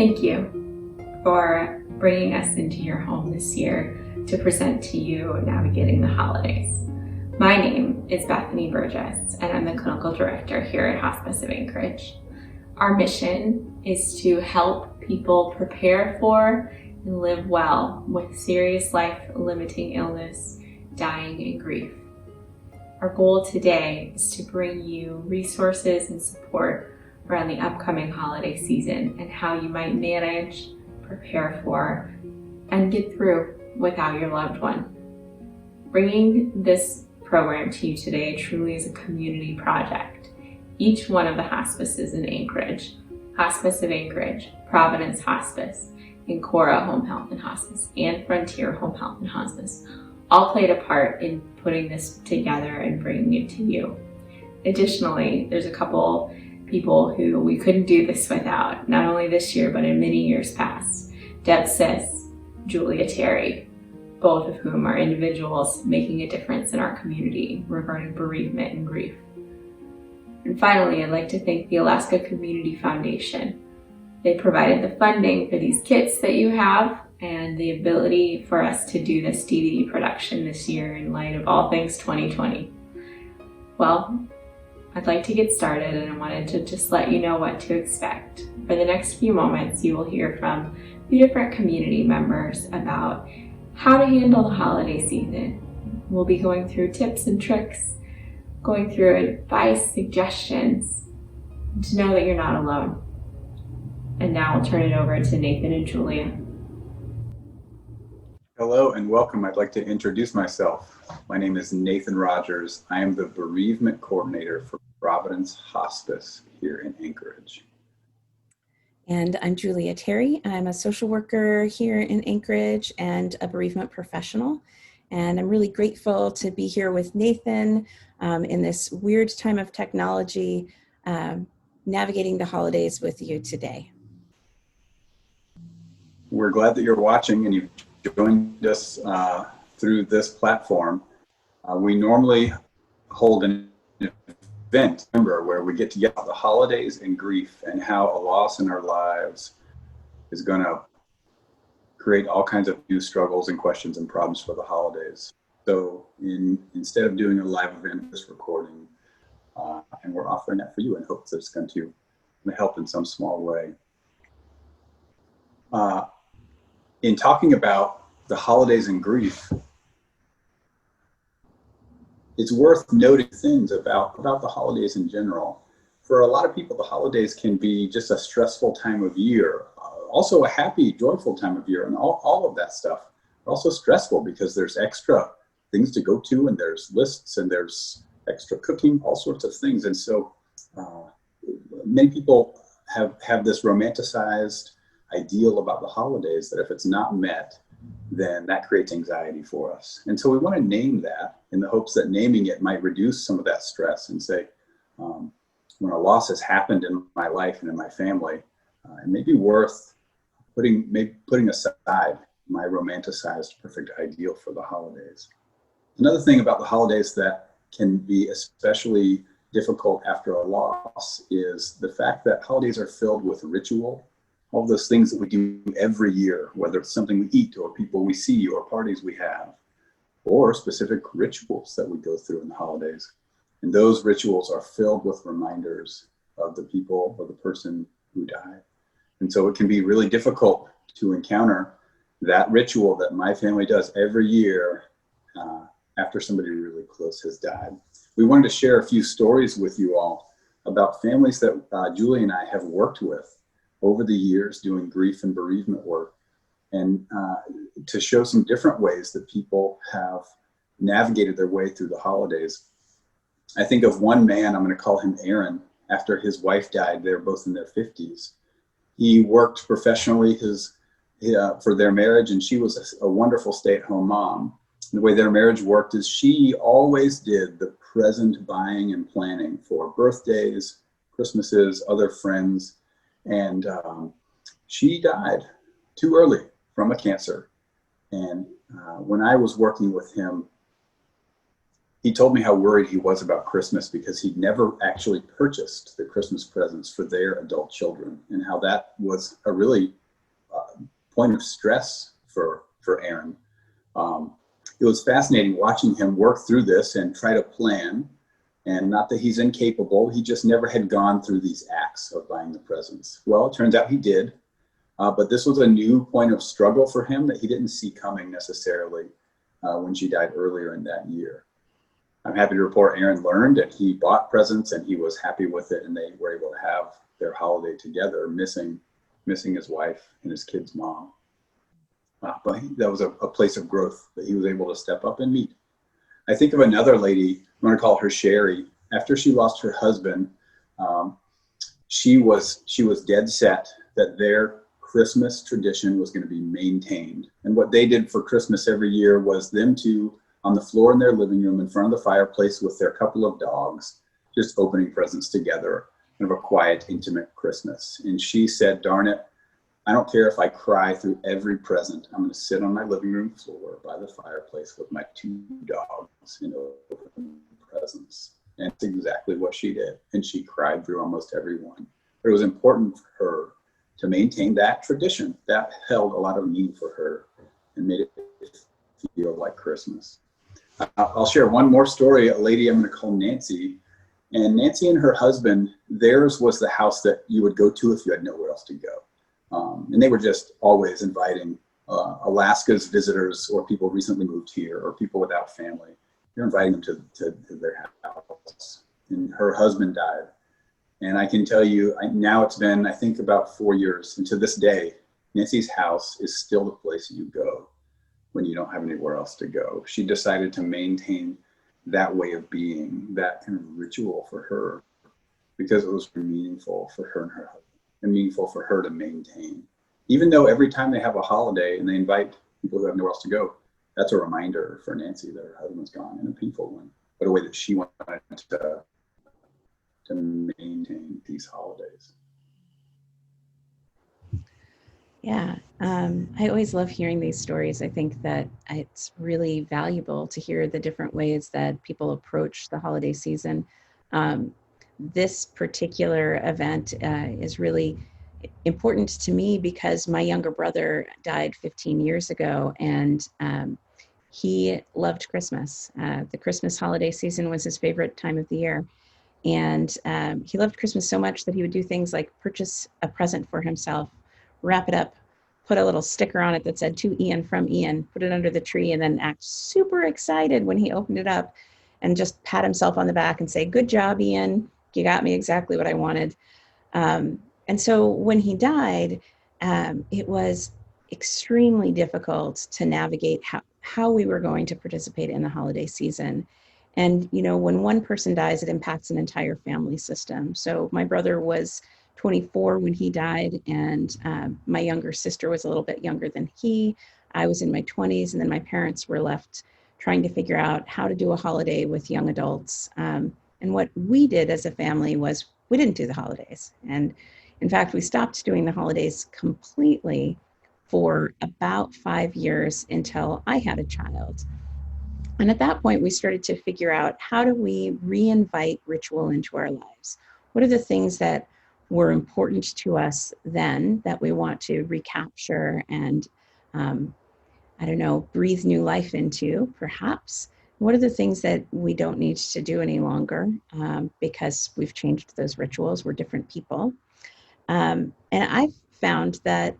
Thank you for bringing us into your home this year to present to you navigating the holidays. My name is Bethany Burgess, and I'm the clinical director here at Hospice of Anchorage. Our mission is to help people prepare for and live well with serious life-limiting illness, dying, and grief. Our goal today is to bring you resources and support around the upcoming holiday season and how you might manage, prepare for, and get through without your loved one. Bringing this program to you today truly is a community project. Each one of the hospices in Anchorage, Hospice of Anchorage, Providence Hospice, Ancora Home Health and Hospice, and Frontier Home Health and Hospice all played a part in putting this together and bringing it to you. Additionally, there's a couple people who we couldn't do this without, not only this year, but in many years past. Deb Sis, Julia Terry, both of whom are individuals making a difference in our community regarding bereavement and grief. And finally, I'd like to thank the Alaska Community Foundation. They provided the funding for these kits that you have and the ability for us to do this DVD production this year in light of all things 2020. Well, I'd like to get started, and I wanted to just let you know what to expect. For the next few moments, you will hear from a few different community members about how to handle the holiday season. We'll be going through tips and tricks, going through advice, suggestions, and to know that you're not alone. And now I'll turn it over to Nathan and Julia. Hello and welcome. I'd like to introduce myself. My name is Nathan Rogers. I am the bereavement coordinator for Providence Hospice here in Anchorage. And I'm Julia Terry. I'm a social worker here in Anchorage and a bereavement professional. And I'm really grateful to be here with Nathan in this weird time of technology, navigating the holidays with you today. We're glad that you're watching and you've joined us through this platform. We normally hold an event, remember, where we get to get about the holidays and grief and how a loss in our lives is going to create all kinds of new struggles and questions and problems for the holidays. So instead of doing a live event, this recording, and we're offering that for you in hopes that it's going to help in some small way. In talking about the holidays and grief, it's worth noting things about the holidays in general. For a lot of people, the holidays can be just a stressful time of year, also a happy, joyful time of year, and all of that stuff. But also stressful because there's extra things to go to, and there's lists, and there's extra cooking, all sorts of things. And so many people have this romanticized ideal about the holidays that if it's not met, then that creates anxiety for us. And so we want to name that in the hopes that naming it might reduce some of that stress and say, when a loss has happened in my life and in my family, it may be worth putting aside my romanticized perfect ideal for the holidays. Another thing about the holidays that can be especially difficult after a loss is the fact that holidays are filled with ritual. All those things that we do every year, whether it's something we eat or people we see or parties we have, or specific rituals that we go through in the holidays. And those rituals are filled with reminders of the people or the person who died. And so it can be really difficult to encounter that ritual that my family does every year after somebody really close has died. We wanted to share a few stories with you all about families that Julie and I have worked with over the years doing grief and bereavement work, and to show some different ways that people have navigated their way through the holidays. I think of one man, I'm going to call him Aaron, after his wife died. They were both in their 50s. He worked professionally for their marriage, and she was a wonderful stay-at-home mom. And the way their marriage worked is she always did the present buying and planning for birthdays, Christmases, other friends. And she died too early from a cancer. And when I was working with him, he told me how worried he was about Christmas because he'd never actually purchased the Christmas presents for their adult children, and how that was a really point of stress for Aaron. It was fascinating watching him work through this and try to plan. And not that he's incapable, he just never had gone through these acts of buying the presents. Well, it turns out he did, but this was a new point of struggle for him that he didn't see coming necessarily when she died earlier in that year. I'm happy to report Aaron learned, and he bought presents, and he was happy with it, and they were able to have their holiday together, missing his wife and his kid's mom. But that was a place of growth that he was able to step up and meet. I think of another lady, I'm going to call her Sherry. After she lost her husband, she was dead set that their Christmas tradition was going to be maintained. And what they did for Christmas every year was them two on the floor in their living room in front of the fireplace with their couple of dogs, just opening presents together, kind of a quiet, intimate Christmas. And she said, darn it, I don't care if I cry through every present. I'm going to sit on my living room floor by the fireplace with my two dogs and open presents. And it's exactly what she did. And she cried through almost every one. But it was important for her to maintain that tradition. That held a lot of meaning for her and made it feel like Christmas. I'll share one more story, a lady I'm going to call Nancy. And Nancy and her husband, theirs was the house that you would go to if you had nowhere else to go. And they were just always inviting Alaska's visitors or people recently moved here or people without family. They're inviting them to their house. And her husband died. And I can tell you, now it's been, I think, about 4 years. And to this day, Nancy's house is still the place you go when you don't have anywhere else to go. She decided to maintain that way of being, that kind of ritual for her, because it was meaningful for her and her husband, and meaningful for her to maintain. Even though every time they have a holiday and they invite people who have nowhere else to go, that's a reminder for Nancy that her husband's gone, and a painful one, but a way that she wanted to maintain these holidays. Yeah, I always love hearing these stories. I think that it's really valuable to hear the different ways that people approach the holiday season. This particular event is really important to me because my younger brother died 15 years ago, and he loved Christmas. The Christmas holiday season was his favorite time of the year. And he loved Christmas so much that he would do things like purchase a present for himself, wrap it up, put a little sticker on it that said to Ian from Ian, put it under the tree, and then act super excited when he opened it up and just pat himself on the back and say, good job, Ian. You got me exactly what I wanted. And so when he died, it was extremely difficult to navigate how we were going to participate in the holiday season. And, you know, when one person dies, it impacts an entire family system. So my brother was 24 when he died, and my younger sister was a little bit younger than he. I was in my 20s, and then my parents were left trying to figure out how to do a holiday with young adults. And what we did as a family was we didn't do the holidays. And in fact, we stopped doing the holidays completely for about 5 years until I had a child. And at that point, we started to figure out, how do we reinvite ritual into our lives? What are the things that were important to us then that we want to recapture and, breathe new life into, perhaps? What are the things that we don't need to do any longer because we've changed those rituals? We're different people. And I've found that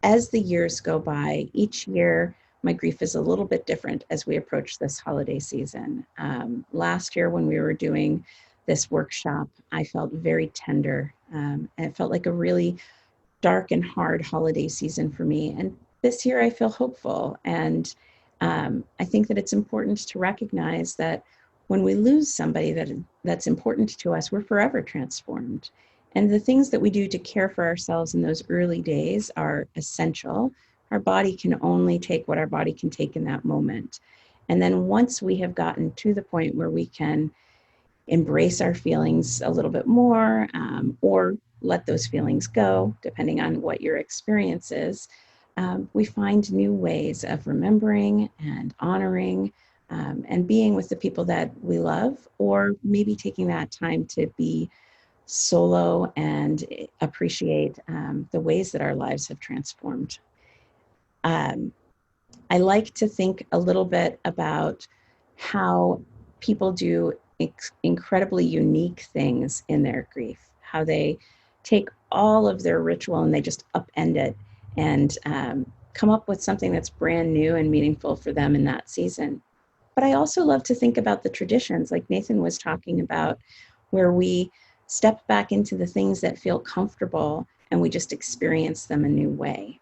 as the years go by, each year, my grief is a little bit different as we approach this holiday season. Last year, when we were doing this workshop, I felt very tender, and it felt like a really dark and hard holiday season for me. And this year, I feel hopeful. And I think that it's important to recognize that when we lose somebody that's important to us, we're forever transformed. And the things that we do to care for ourselves in those early days are essential. Our body can only take what our body can take in that moment. And then once we have gotten to the point where we can embrace our feelings a little bit more, or let those feelings go, depending on what your experience is, we find new ways of remembering and honoring and being with the people that we love, or maybe taking that time to be solo and appreciate the ways that our lives have transformed. I like to think a little bit about how people do incredibly unique things in their grief, how they take all of their ritual and they just upend it and come up with something that's brand new and meaningful for them in that season. But I also love to think about the traditions, like Nathan was talking about, where we step back into the things that feel comfortable and we just experience them a new way.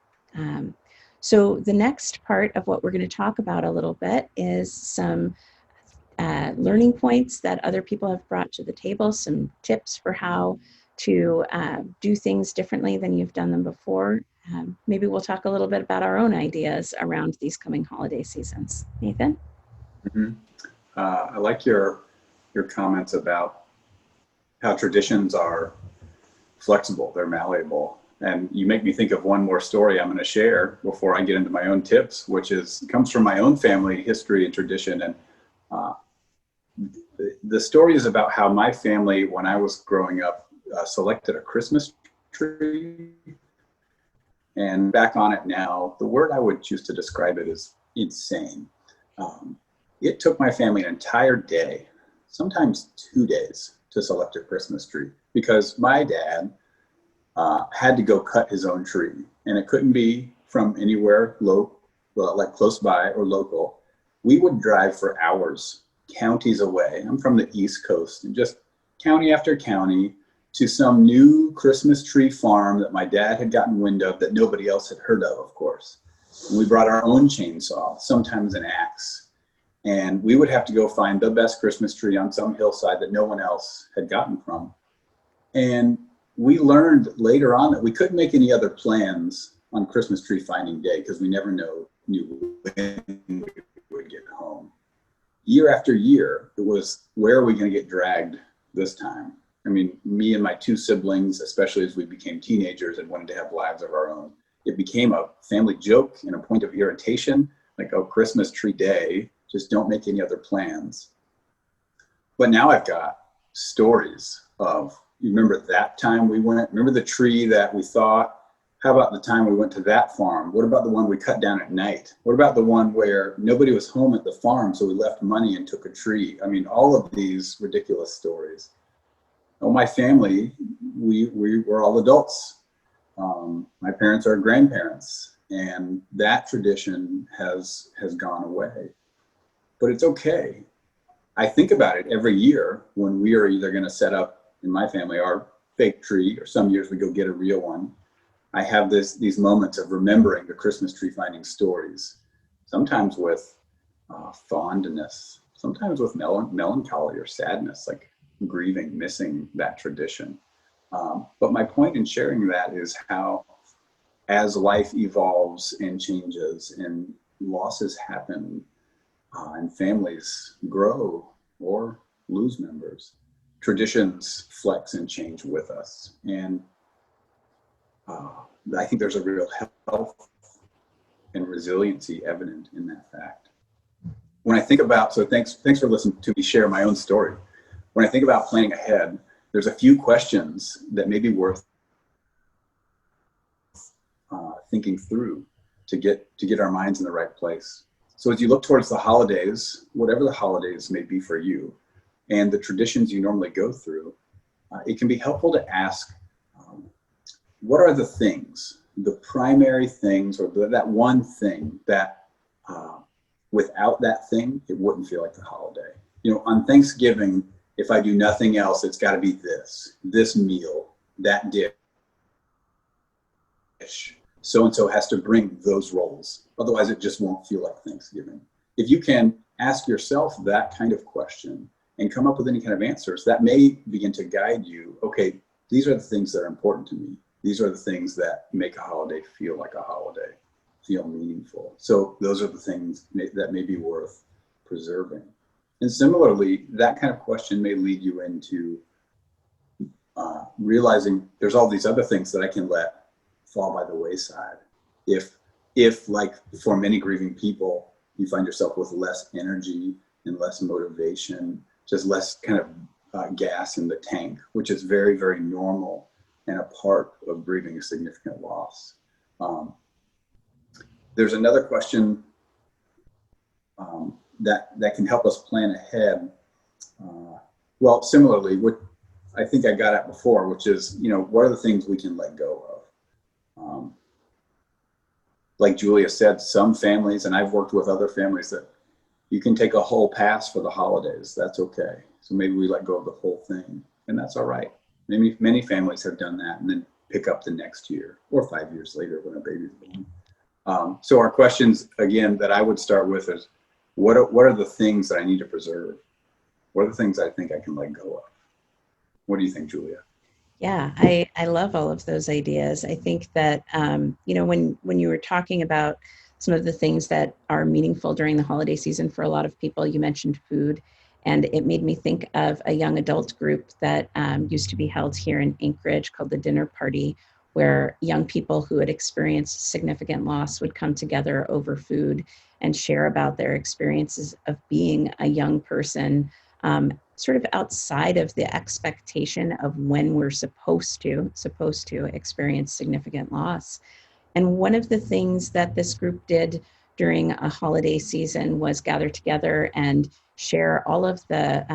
So the next part of what we're going to talk about a little bit is some learning points that other people have brought to the table, some tips for how to do things differently than you've done them before. Maybe we'll talk a little bit about our own ideas around these coming holiday seasons. Nathan? Mm-hmm. I like your comments about how traditions are flexible, they're malleable. And you make me think of one more story I'm going to share before I get into my own tips, which comes from my own family history and tradition. And the story is about how my family, when I was growing up, selected a Christmas tree. And back on it now, the word I would choose to describe it is insane. It took my family an entire day, sometimes 2 days, to select a Christmas tree, because my dad had to go cut his own tree, and it couldn't be from anywhere like close by or local. We would drive for hours, counties away. I'm from the East Coast, and just county after county to some new Christmas tree farm that my dad had gotten wind of that nobody else had heard of course. And we brought our own chainsaw, sometimes an axe, and we would have to go find the best Christmas tree on some hillside that no one else had gotten from. And we learned later on that we couldn't make any other plans on Christmas tree finding day because we never knew when we would get home. Year after year, it was, where are we going to get dragged this time? I mean, me and my two siblings, especially as we became teenagers and wanted to have lives of our own, it became a family joke and a point of irritation, like, oh, Christmas tree day, just don't make any other plans. But now I've got stories of, you remember that time we went? Remember the tree that we thought? How about the time we went to that farm? What about the one we cut down at night? What about the one where nobody was home at the farm, so we left money and took a tree? I mean, all of these ridiculous stories. Oh, my family, we were all adults. My parents are grandparents, and that tradition has gone away. But it's okay. I think about it every year when we are either going to set up, in my family, our fake tree, or some years we go get a real one. I have these moments of remembering the Christmas tree finding stories, sometimes with fondness, sometimes with melancholy or sadness, like grieving, missing that tradition. But my point in sharing that is how, as life evolves and changes and losses happen and families grow or lose members, traditions flex and change with us. And I think there's a real health and resiliency evident in that fact. When I think about, so thanks for listening to me share my own story. When I think about planning ahead, there's a few questions that may be worth thinking through to get our minds in the right place. So as you look towards the holidays, whatever the holidays may be for you, and the traditions you normally go through, it can be helpful to ask, what are the things, the primary things, or that one thing that without that thing, it wouldn't feel like the holiday. You know, on Thanksgiving, if I do nothing else, it's got to be this meal, that dish. So-and-so has to bring those rolls. Otherwise, it just won't feel like Thanksgiving. If you can ask yourself that kind of question and come up with any kind of answers, that may begin to guide you. Okay, these are the things that are important to me. These are the things that make a holiday feel like a holiday, feel meaningful. So those are the things that may be worth preserving. And similarly, that kind of question may lead you into realizing there's all these other things that I can let fall by the wayside. If like for many grieving people, you find yourself with less energy and less motivation, just less kind of gas in the tank, which is very, very normal and a part of grieving a significant loss. There's another question that can help us plan ahead. Well, similarly, what I think I got at before, which is, what are the things we can let go of? Like Julia said, some families, and I've worked with other families, that you can take a whole pass for the holidays. That's okay. So maybe we let go of the whole thing, and that's all right. Many families have done that and then pick up the next year or 5 years later when a baby's born. So our questions, again, that I would start with is, what are the things that I need to preserve? What are the things I think I can let go of? What do you think, Julia? Yeah, I love all of those ideas. I think that, when you were talking about some of the things that are meaningful during the holiday season for a lot of people, you mentioned food, and it made me think of a young adult group that used to be held here in Anchorage called the Dinner Party, where young people who had experienced significant loss would come together over food and share about their experiences of being a young person, sort of outside of the expectation of when we're supposed to experience significant loss. And one of the things that this group did during a holiday season was gather together and share all of the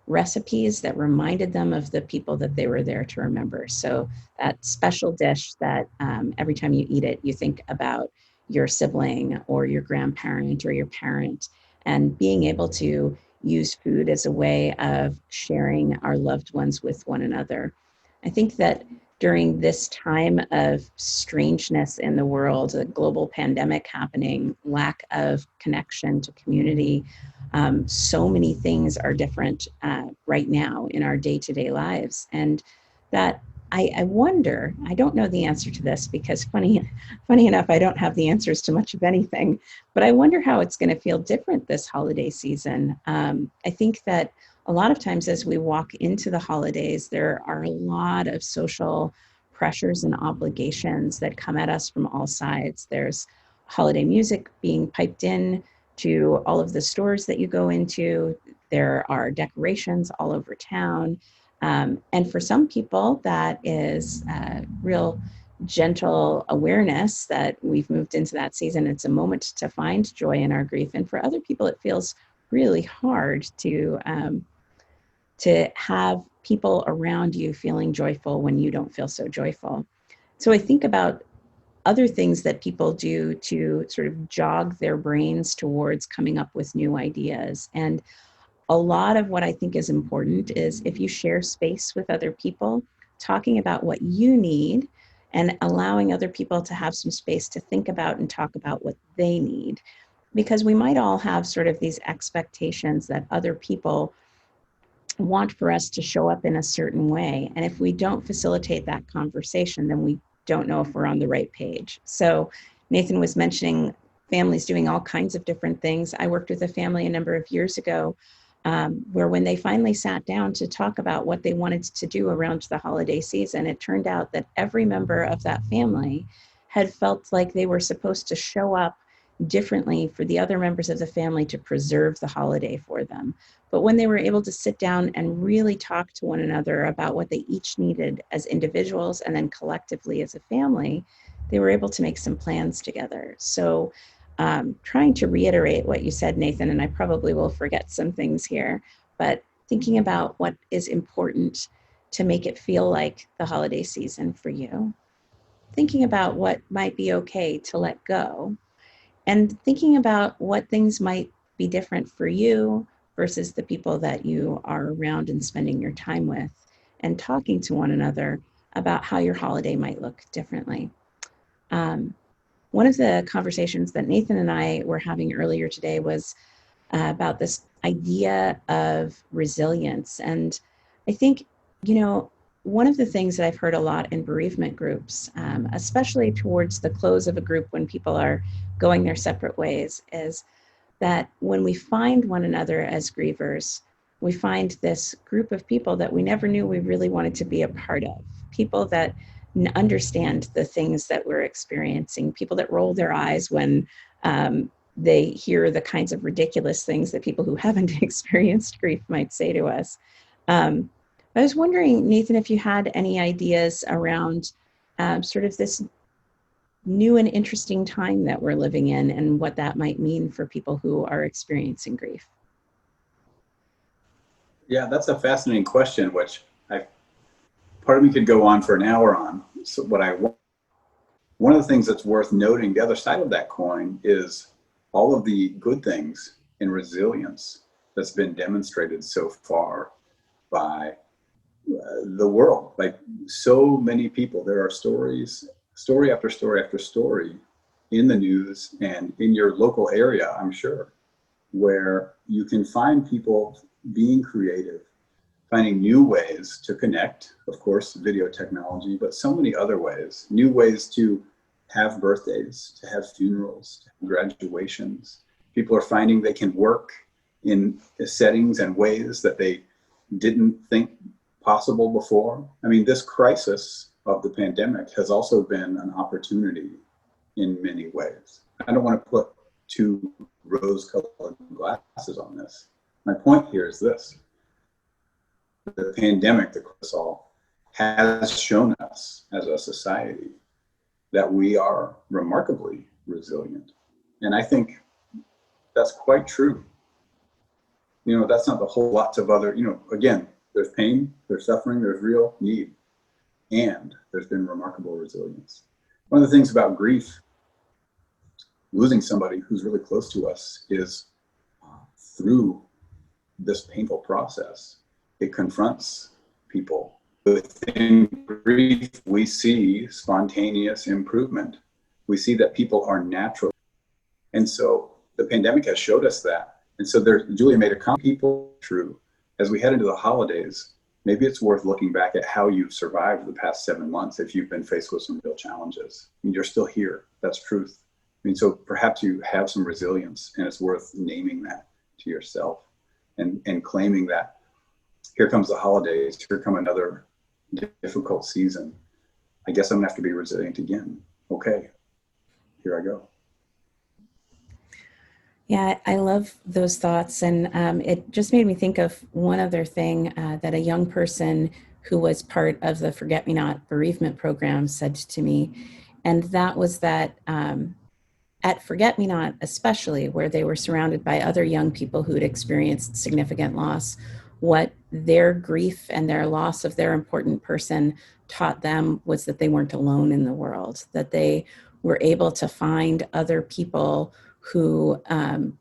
recipes that reminded them of the people that they were there to remember. So that special dish that every time you eat it, you think about your sibling or your grandparent or your parent, and being able to use food as a way of sharing our loved ones with one another. I think that during this time of strangeness in the world, a global pandemic happening, lack of connection to community, so many things are different right now in our day-to-day lives. And that I wonder, I don't know the answer to this because funny enough, I don't have the answers to much of anything, but I wonder how it's going to feel different this holiday season. I think that a lot of times as we walk into the holidays, there are a lot of social pressures and obligations that come at us from all sides. There's holiday music being piped in to all of the stores that you go into. There are decorations all over town. And for some people, that is real gentle awareness that we've moved into that season. It's a moment to find joy in our grief. And for other people, it feels really hard to have people around you feeling joyful when you don't feel so joyful. So I think about other things that people do to sort of jog their brains towards coming up with new ideas. And a lot of what I think is important is if you share space with other people, talking about what you need and allowing other people to have some space to think about and talk about what they need. Because we might all have sort of these expectations that other people want for us to show up in a certain way. And if we don't facilitate that conversation, then we don't know if we're on the right page. So Nathan was mentioning families doing all kinds of different things. I worked with a family a number of years ago where when they finally sat down to talk about what they wanted to do around the holiday season, it turned out that every member of that family had felt like they were supposed to show up differently for the other members of the family to preserve the holiday for them. But when they were able to sit down and really talk to one another about what they each needed as individuals and then collectively as a family, they were able to make some plans together. So trying to reiterate what you said, Nathan, and I probably will forget some things here, but thinking about what is important to make it feel like the holiday season for you, thinking about what might be okay to let go, and thinking about what things might be different for you versus the people that you are around and spending your time with, and talking to one another about how your holiday might look differently. One of the conversations that Nathan and I were having earlier today was about this idea of resilience. And I think, one of the things that I've heard a lot in bereavement groups, especially towards the close of a group when people are going their separate ways, is that when we find one another as grievers, we find this group of people that we never knew we really wanted to be a part of, people that understand the things that we're experiencing, people that roll their eyes when they hear the kinds of ridiculous things that people who haven't experienced grief might say to us. I was wondering, Nathan, if you had any ideas around sort of this new and interesting time that we're living in and what that might mean for people who are experiencing grief. Yeah, that's a fascinating question, which part of me could go on for an hour on. So one of the things that's worth noting, the other side of that coin, is all of the good things in resilience that's been demonstrated so far by the world. Like so many people, there are story after story after story in the news and in your local area, I'm sure, where you can find people being creative, finding new ways to connect, of course, video technology, but so many other ways, new ways to have birthdays, to have funerals, to have graduations. People are finding they can work in settings and ways that they didn't think possible before. I mean, this crisis of the pandemic has also been an opportunity in many ways. I don't want to put too rose-colored glasses on this. My point here is this. The pandemic, the crisis all, has shown us as a society that we are remarkably resilient. And I think that's quite true. You know, that's not the whole lots of other, again, there's pain, there's suffering, there's real need, and there's been remarkable resilience. One of the things about grief, losing somebody who's really close to us, is through this painful process, it confronts people. Within grief, we see spontaneous improvement. We see that people are natural. And so the pandemic has showed us that. And so Julia made a comment, people true. As we head into the holidays, maybe it's worth looking back at how you've survived the past 7 months if you've been faced with some real challenges. I mean, you're still here. That's truth. I mean, so perhaps you have some resilience, and it's worth naming that to yourself and claiming that here comes the holidays, here come another difficult season. I guess I'm gonna have to be resilient again. Okay, here I go. Yeah, I love those thoughts. And it just made me think of one other thing that a young person who was part of the Forget Me Not bereavement program said to me. And that was that at Forget Me Not, especially where they were surrounded by other young people who'd experienced significant loss, what their grief and their loss of their important person taught them was that they weren't alone in the world, that they were able to find other people who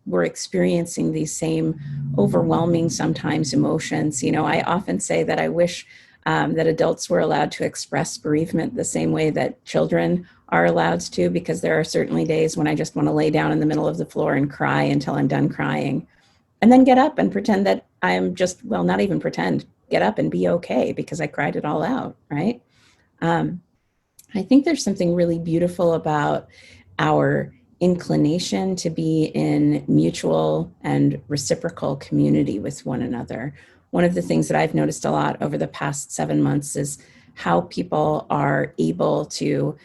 were experiencing these same overwhelming, sometimes emotions. You know, I often say that I wish that adults were allowed to express bereavement the same way that children are allowed to, because there are certainly days when I just want to lay down in the middle of the floor and cry until I'm done crying, and then get up and pretend that I'm just, well, not even pretend, get up and be okay because I cried it all out, right? I think there's something really beautiful about our inclination to be in mutual and reciprocal community with one another. One of the things that I've noticed a lot over the past 7 months is how people are able to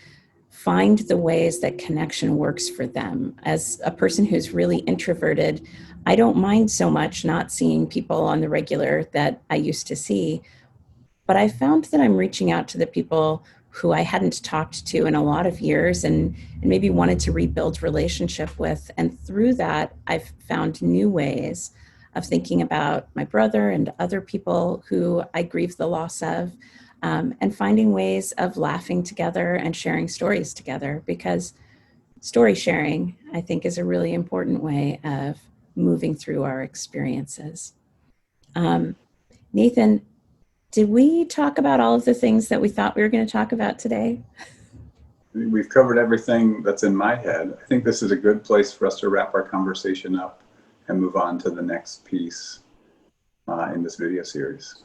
find the ways that connection works for them. As a person who's really introverted, I don't mind so much not seeing people on the regular that I used to see, but I found that I'm reaching out to the people who I hadn't talked to in a lot of years and maybe wanted to rebuild relationship with. And through that, I've found new ways of thinking about my brother and other people who I grieve the loss of, and finding ways of laughing together and sharing stories together, because story sharing, I think, is a really important way of moving through our experiences. Nathan, did we talk about all of the things that we thought we were going to talk about today? We've covered everything that's in my head. I think this is a good place for us to wrap our conversation up and move on to the next piece in this video series.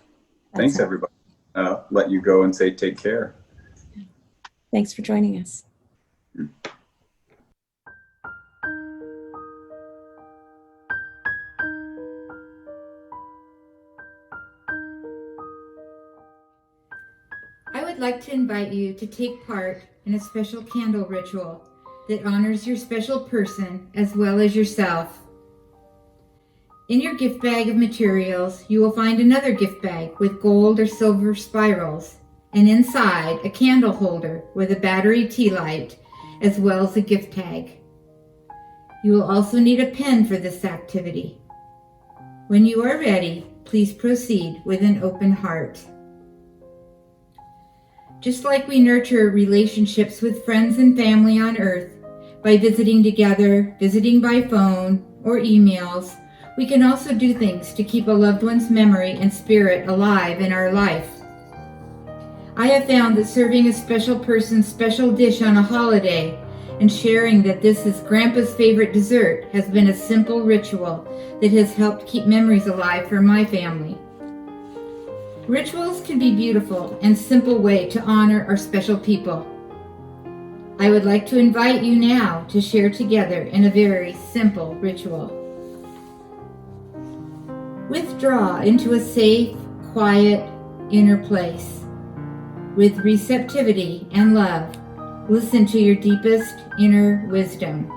Thanks, everybody. Let you go and say take care. Thanks for joining us. I would like to invite you to take part in a special candle ritual that honors your special person as well as yourself. In your gift bag of materials, you will find another gift bag with gold or silver spirals, and inside a candle holder with a battery tea light, as well as a gift tag. You will also need a pen for this activity. When you are ready, please proceed with an open heart. Just like we nurture relationships with friends and family on Earth by visiting together, visiting by phone, or emails, we can also do things to keep a loved one's memory and spirit alive in our life. I have found that serving a special person's special dish on a holiday and sharing that this is Grandpa's favorite dessert has been a simple ritual that has helped keep memories alive for my family. Rituals can be beautiful and simple way to honor our special people. I would like to invite you now to share together in a very simple ritual. Withdraw into a safe, quiet, inner place. With receptivity and love, listen to your deepest inner wisdom.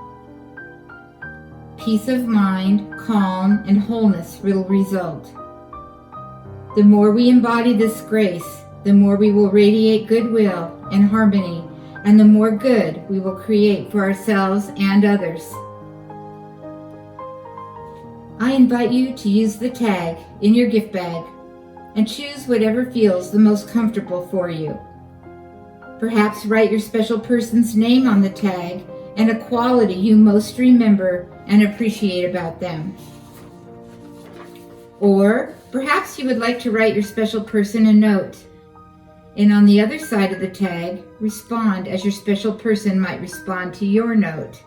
Peace of mind, calm, and wholeness will result. The more we embody this grace, the more we will radiate goodwill and harmony, and the more good we will create for ourselves and others. I invite you to use the tag in your gift bag and choose whatever feels the most comfortable for you. Perhaps write your special person's name on the tag and a quality you most remember and appreciate about them. Or perhaps you would like to write your special person a note, and on the other side of the tag, respond as your special person might respond to your note.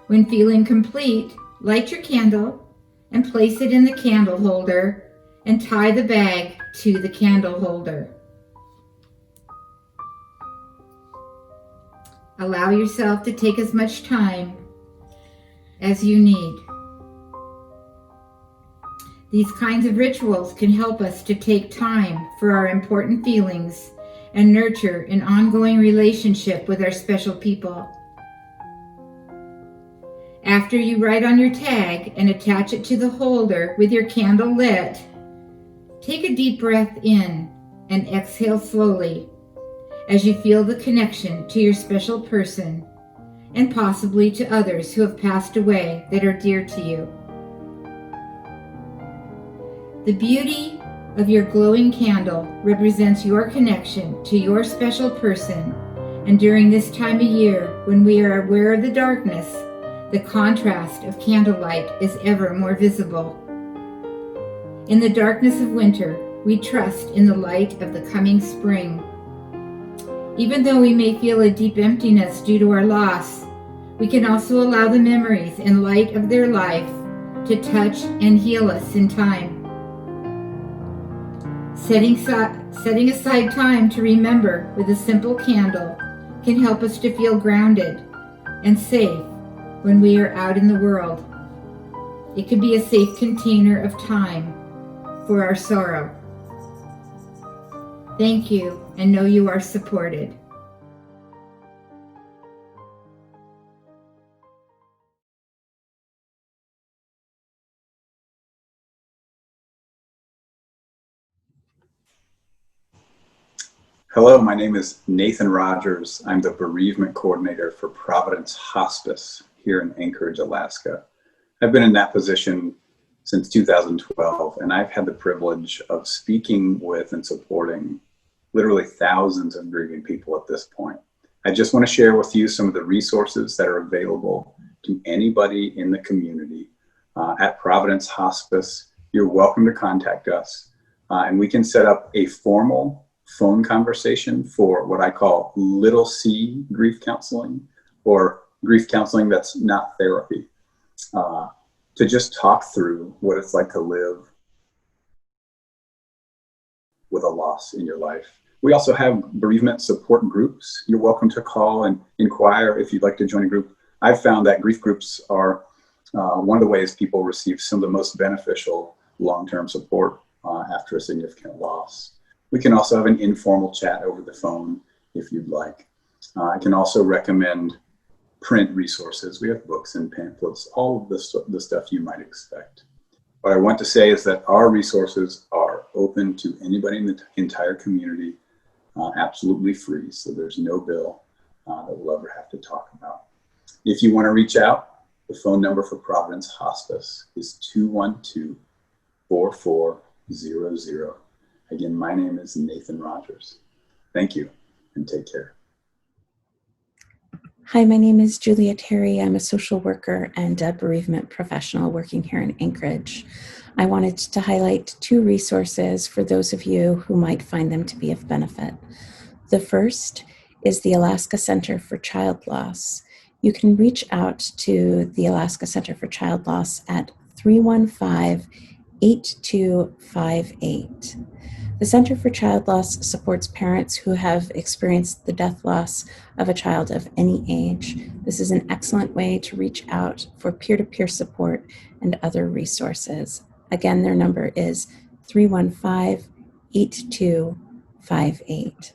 When feeling complete, light your candle and place it in the candle holder and tie the bag to the candle holder. Allow yourself to take as much time as you need. These kinds of rituals can help us to take time for our important feelings and nurture an ongoing relationship with our special people. After you write on your tag and attach it to the holder with your candle lit, take a deep breath in and exhale slowly as you feel the connection to your special person and possibly to others who have passed away that are dear to you. The beauty of your glowing candle represents your connection to your special person, and during this time of year when we are aware of the darkness, the contrast of candlelight is ever more visible. In the darkness of winter, we trust in the light of the coming spring. Even though we may feel a deep emptiness due to our loss, we can also allow the memories and light of their life to touch and heal us in time. Setting aside time to remember with a simple candle can help us to feel grounded and safe when we are out in the world. It can be a safe container of time for our sorrow. Thank you, and know you are supported. Hello, my name is Nathan Rogers. I'm the bereavement coordinator for Providence Hospice here in Anchorage, Alaska. I've been in that position since 2012, and I've had the privilege of speaking with and supporting literally thousands of grieving people at this point. I just want to share with you some of the resources that are available to anybody in the community. At Providence Hospice, you're welcome to contact us, and we can set up a formal phone conversation for what I call little C grief counseling, or grief counseling that's not therapy, to just talk through what it's like to live with a loss in your life. We also have bereavement support groups. You're welcome to call and inquire if you'd like to join a group. I've found that grief groups are one of the ways people receive some of the most beneficial long-term support after a significant loss. We can also have an informal chat over the phone if you'd like. I can also recommend print resources. We have books and pamphlets, all of the stuff you might expect. What I want to say is that our resources are open to anybody in the entire community, absolutely free. So there's no bill that we'll ever have to talk about. If you want to reach out, the phone number for Providence Hospice is 212-4400. Again, my name is Nathan Rogers. Thank you and take care. Hi, my name is Julia Terry. I'm a social worker and a bereavement professional working here in Anchorage. I wanted to highlight 2 resources for those of you who might find them to be of benefit. The first is the Alaska Center for Child Loss. You can reach out to the Alaska Center for Child Loss at 315-8258. The Center for Child Loss supports parents who have experienced the death loss of a child of any age. This is an excellent way to reach out for peer-to-peer support and other resources. Again, their number is 315-8258.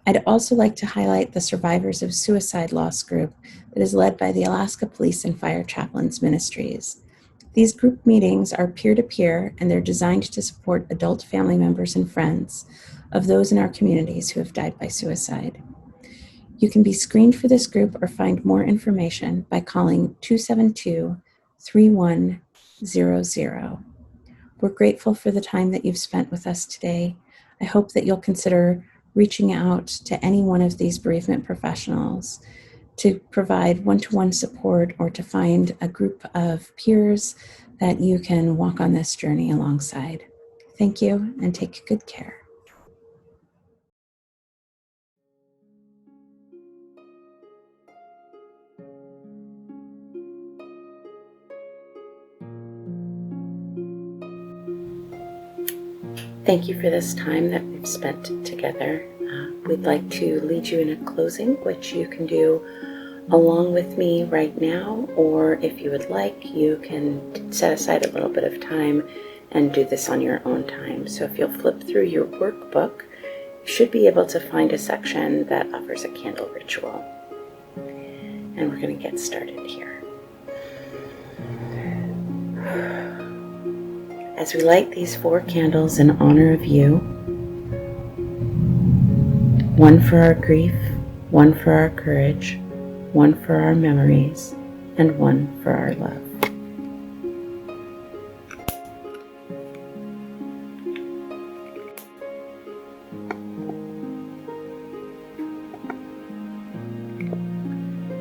I'd also like to highlight the Survivors of Suicide Loss group that is led by the Alaska Police and Fire Chaplains Ministries. These group meetings are peer-to-peer, and they're designed to support adult family members and friends of those in our communities who have died by suicide. You can be screened for this group or find more information by calling 272-3100. We're grateful for the time that you've spent with us today. I hope that you'll consider reaching out to any one of these bereavement professionals to provide one-to-one support or to find a group of peers that you can walk on this journey alongside. Thank you and take good care. Thank you for this time that we've spent together. We'd like to lead you in a closing, which you can do along with me right now, or if you would like, you can set aside a little bit of time and do this on your own time. So if you'll flip through your workbook, you should be able to find a section that offers a candle ritual. And we're going to get started here. As we light these 4 candles in honor of you, one for our grief, one for our courage, one for our memories, and one for our love.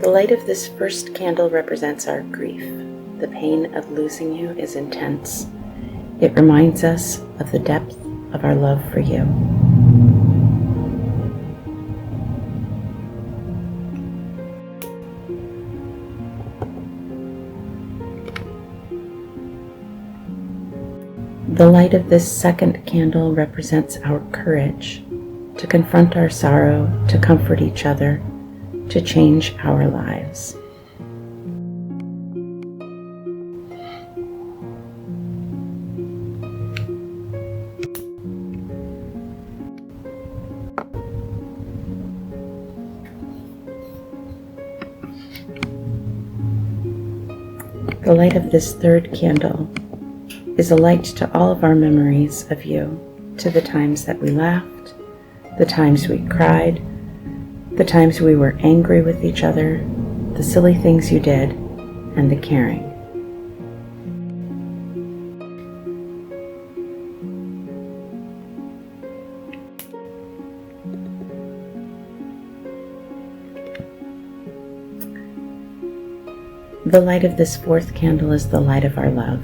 The light of this first candle represents our grief. The pain of losing you is intense. It reminds us of the depth of our love for you. The light of this second candle represents our courage to confront our sorrow, to comfort each other, to change our lives. The light of this third candle is a light to all of our memories of you, to the times that we laughed, the times we cried, the times we were angry with each other, the silly things you did, and the caring. The light of this fourth candle is the light of our love.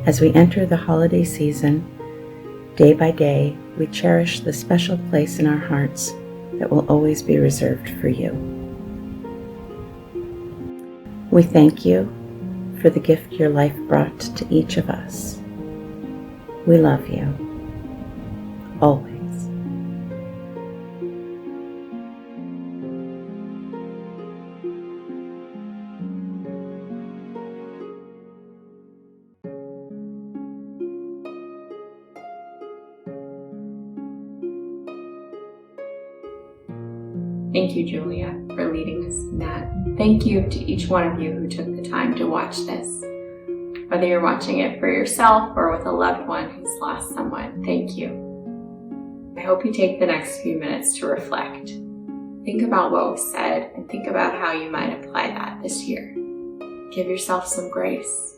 As we enter the holiday season, day by day, we cherish the special place in our hearts that will always be reserved for you. We thank you for the gift your life brought to each of us. We love you, always. Thank you, Julia, for leading us in that. Thank you to each one of you who took the time to watch this. Whether you're watching it for yourself or with a loved one who's lost someone, thank you. I hope you take the next few minutes to reflect. Think about what was said and think about how you might apply that this year. Give yourself some grace.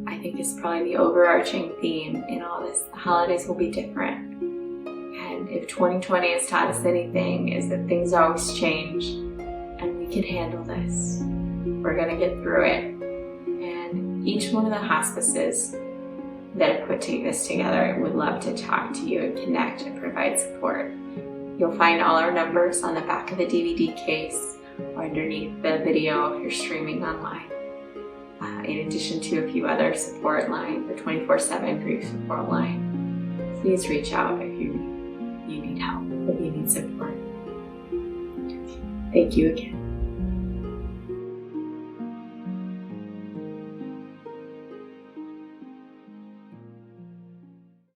I think it's probably the overarching theme in all this. The holidays will be different. And if 2020 has taught us anything, is that things always change and we can handle this. We're gonna get through it. And each one of the hospices that have put this together would love to talk to you and connect and provide support. You'll find all our numbers on the back of the DVD case or underneath the video if you're streaming online. In addition to a few other support lines, the 24/7 grief support line. Please reach out if you need help, if you need support. Thank you again.